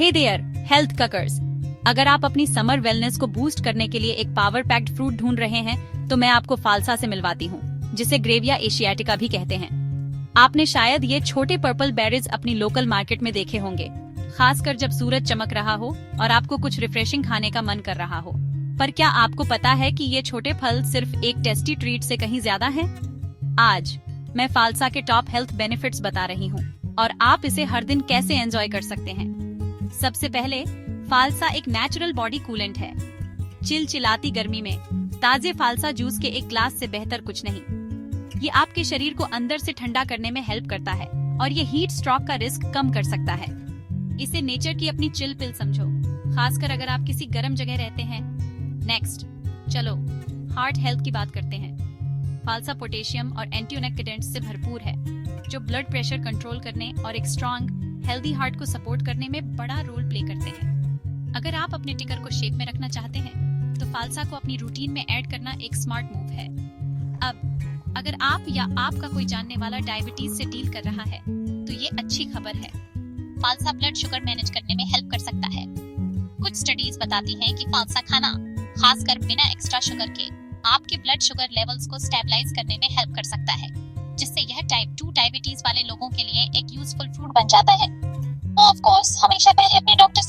Hey their health ककर्स, अगर आप अपनी समर वेलनेस को बूस्ट करने के लिए एक पावर पैक्ड फ्रूट ढूंढ रहे हैं तो मैं आपको फालसा से मिलवाती हूँ, जिसे ग्रेविया एशियाटिका भी कहते हैं। आपने शायद ये छोटे पर्पल बेरीज अपनी लोकल मार्केट में देखे होंगे, खासकर जब सूरज चमक रहा हो और आपको कुछ रिफ्रेशिंग खाने का मन कर रहा हो। पर क्या आपको पता है कि ये छोटे फल सिर्फ एक टेस्टी ट्रीट से कहीं ज्यादा हैं? आज मैं फालसा के टॉप हेल्थ बेनिफिट्स बता रही हूँ और आप इसे हर दिन कैसे एंजॉय कर सकते हैं। सबसे पहले, फालसा एक नेचुरल बॉडी कूलेंट है। चिलचिलाती गर्मी में ताजे फालसा जूस के एक ग्लास से बेहतर कुछ नहीं। ये आपके शरीर को अंदर से ठंडा करने में हेल्प करता है और ये हीट स्ट्रोक का रिस्क कम कर सकता है। इसे नेचर की अपनी चिल पिल समझो, खासकर अगर आप किसी गर्म जगह रहते हैं। नेक्स्ट, चलो हार्ट हेल्थ की बात करते हैं। फालसा पोटेशियम और एंटीऑक्सीडेंट्स से भरपूर है, जो ब्लड प्रेशर कंट्रोल करने और एक स्ट्रॉन्ग हेल्दी हार्ट को सपोर्ट करने में बड़ा रोल प्ले करते हैं। अगर आप अपने टिकर को शेप में रखना चाहते हैं तो फालसा को अपनी रूटीन में ऐड करना एक स्मार्ट मूव है। अब अगर आप या आपका कोई जानने वाला डायबिटीज से डील कर रहा है तो ये अच्छी खबर है। फालसा ब्लड शुगर मैनेज करने में हेल्प कर सकता है। कुछ स्टडीज बताती हैं कि फालसा खाना, खासकर बिना एक्स्ट्रा शुगर के, आपके ब्लड शुगर लेवल्स को स्टेबलाइज करने में हेल्प कर सकता है, जिससे यह टाइप 2 डायबिटीज वाले लोगों के लिए एक यूजफुल फ्रूट बन जाता है। ऑफ कोर्स, हमेशा पहले अपने डॉक्टर से